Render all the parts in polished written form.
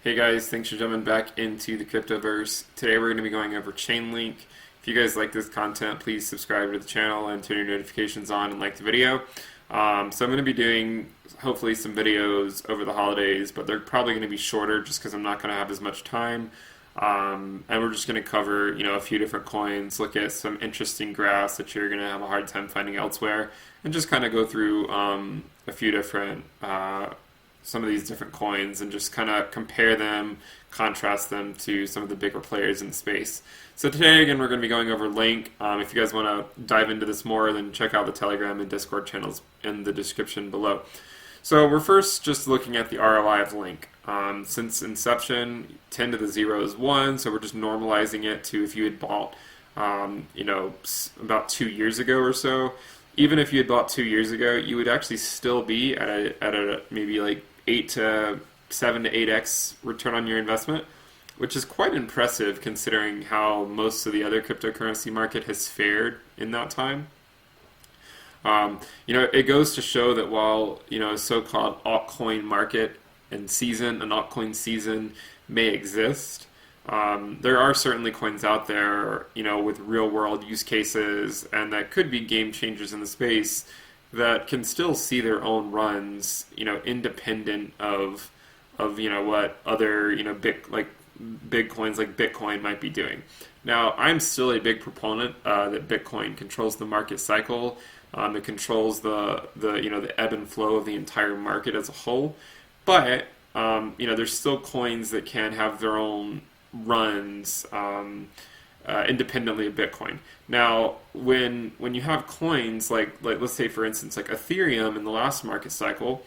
Hey guys, thanks for jumping back into the cryptoverse. Today we're going to be going over Chainlink. If you guys like this content, please subscribe to the channel and turn your notifications on and like the video. So I'm going to be doing hopefully some videos over the holidays, but they're probably going to be shorter just because I'm not going to have as much time. And we're just going to cover, a few different coins, look at some interesting graphs that you're going to have a hard time finding elsewhere, and just kind of go through a few different some of these different coins and just kind of compare them, contrast them to some of the bigger players in the space. So today, again, we're going to be going over Link. If you guys want to dive into this more, then check out the Telegram and Discord channels in the description below. So we're first just looking at the ROI of Link. Since inception, 10 to the 0 is 1, so we're just normalizing it to if you had bought, about 2 years ago or so. Even if you had bought 2 years ago, you would actually still be at a maybe like 7 to 8x return on your investment, which is quite impressive considering how most of the other cryptocurrency market has fared in that time. It goes to show that while a so-called altcoin market and season, an altcoin season may exist, there are certainly coins out there, with real-world use cases and that could be game changers in the space that can still see their own runs, independent of what other, big coins like Bitcoin might be doing. Now, I'm still a big proponent that Bitcoin controls the market cycle. It controls the ebb and flow of the entire market as a whole. But there's still coins that can have their own runs independently of Bitcoin. Now, when you have coins like let's say for instance like Ethereum in the last market cycle,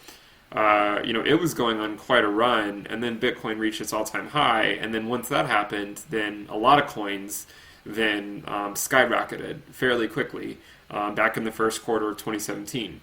it was going on quite a run, and then Bitcoin reached its all-time high, and then once that happened, then a lot of coins then skyrocketed fairly quickly back in the first quarter of 2017.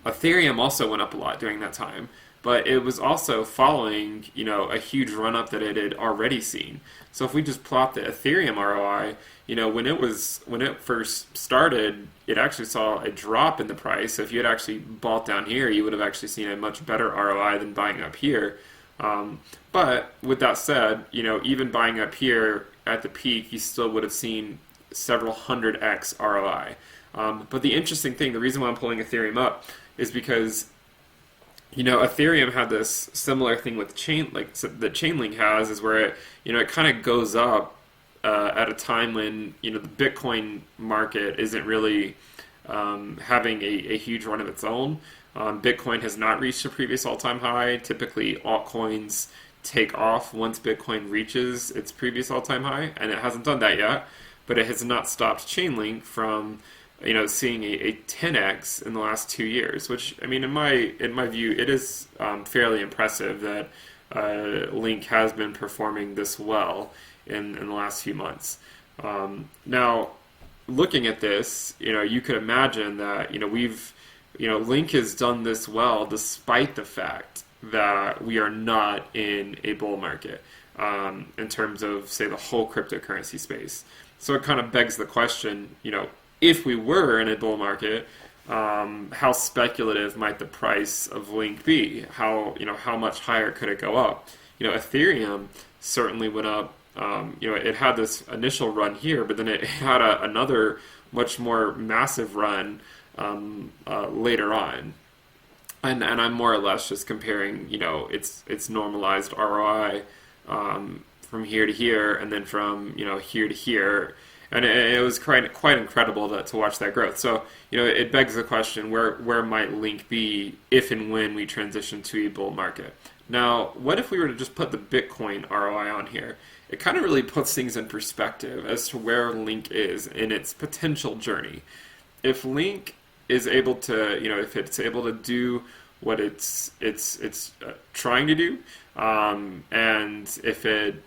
Ethereum also went up a lot during that time, but it was also following, a huge run-up that it had already seen. So if we just plot the Ethereum ROI, when it first started, it actually saw a drop in the price. So if you had actually bought down here, you would have actually seen a much better ROI than buying up here. But with that said, even buying up here at the peak, you still would have seen several 100x ROI. But the interesting thing, the reason why I'm pulling Ethereum up is because Ethereum had this similar thing with that Chainlink has, is where it kind of goes up at a time when the Bitcoin market isn't really having a huge run of its own. Bitcoin has not reached a previous all-time high. Typically, altcoins take off once Bitcoin reaches its previous all-time high, and it hasn't done that yet. But it has not stopped Chainlink from seeing a 10x in the last 2 years, which, in my view, it is fairly impressive that Link has been performing this well in the last few months. Now, looking at this, you could imagine that Link has done this well despite the fact that we are not in a bull market in terms of, say, the whole cryptocurrency space. So it kind of begs the question, if we were in a bull market, how speculative might the price of Link be? How much higher could it go up? Ethereum certainly went up. It had this initial run here, but then it had another much more massive run later on. And I'm more or less just comparing, its normalized ROI from here to here, and then from here to here. And it was quite incredible to watch that growth. So, it begs the question, where might Link be if and when we transition to a bull market? Now, what if we were to just put the Bitcoin ROI on here? It kind of really puts things in perspective as to where Link is in its potential journey. If Link is able to, if it's able to do what it's trying to do, and if it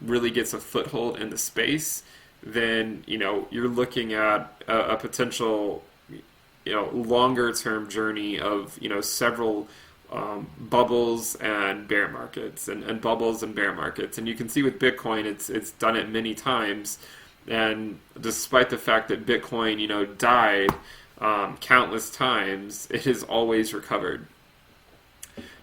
really gets a foothold in the space, then you're looking at a potential longer term journey of several bubbles and bear markets and bubbles and bear markets. And you can see with Bitcoin, it's done it many times, and despite the fact that Bitcoin died countless times, it has always recovered.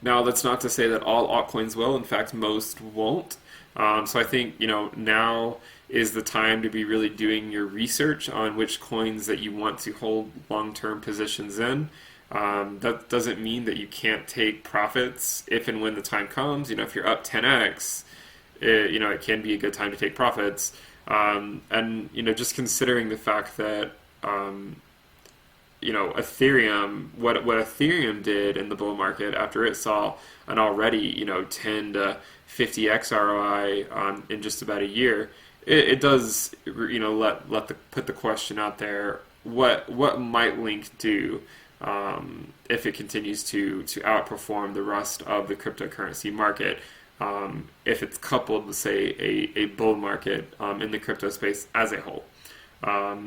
Now, that's not to say that all altcoins will. In fact, most won't. So I think, now is the time to be really doing your research on which coins that you want to hold long-term positions in. That doesn't mean that you can't take profits if and when the time comes. If you're up 10x, it can be a good time to take profits. And just considering the fact that Ethereum, what Ethereum did in the bull market after it saw an already 10 to 50x ROI in just about a year, it does put the question out there: what might Link do if it continues to outperform the rest of the cryptocurrency market? If it's coupled with, say, a bull market in the crypto space as a whole.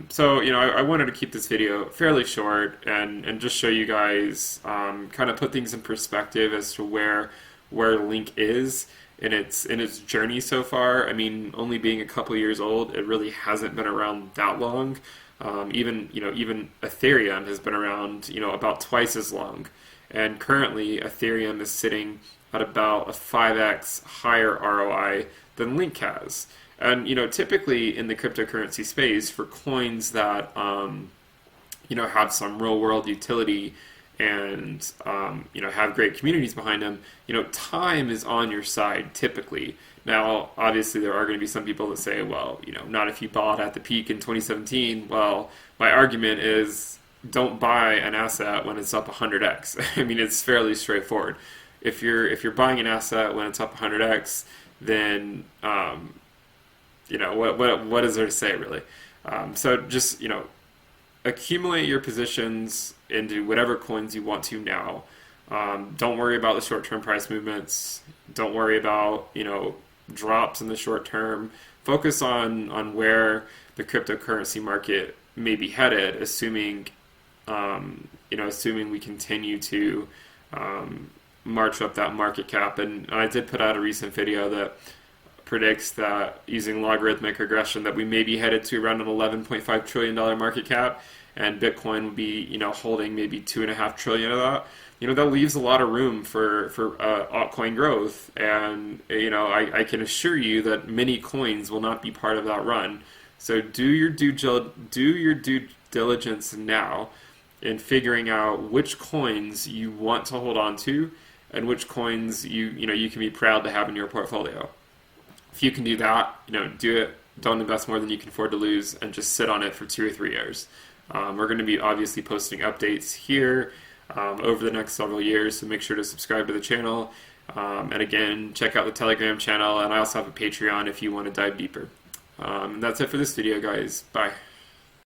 So I wanted to keep this video fairly short and just show you guys, kind of put things in perspective as to where Link is in its journey so far. I mean, only being a couple years old, it really hasn't been around that long. Even Ethereum has been around about twice as long, and currently Ethereum is sitting at about a 5x higher ROI than Link has. And typically in the cryptocurrency space, for coins that have some real world utility and have great communities behind them, time is on your side typically. Now, obviously, there are going to be some people that say, well, not if you bought at the peak in 2017. Well, my argument is, don't buy an asset when it's up 100x. I mean, it's fairly straightforward. If you're buying an asset when it's up 100x, then what is there to say, really? So just accumulate your positions into whatever coins you want to now. Don't worry about the short-term price movements. Don't worry about drops in the short term. Focus on where the cryptocurrency market may be headed, assuming we continue to march up that market cap. And I did put out a recent video that predicts that, using logarithmic regression, that we may be headed to around an $11.5 trillion market cap, and Bitcoin would be holding maybe $2.5 trillion of that. That leaves a lot of room for altcoin growth, and I can assure you that many coins will not be part of that run. So do your due diligence now in figuring out which coins you want to hold on to and which coins you can be proud to have in your portfolio. If you can do that, do it. Don't invest more than you can afford to lose, and just sit on it for 2 or 3 years. We're going to be obviously posting updates here over the next several years, so make sure to subscribe to the channel. And again, check out the Telegram channel, and I also have a Patreon if you want to dive deeper. And that's it for this video, guys. Bye.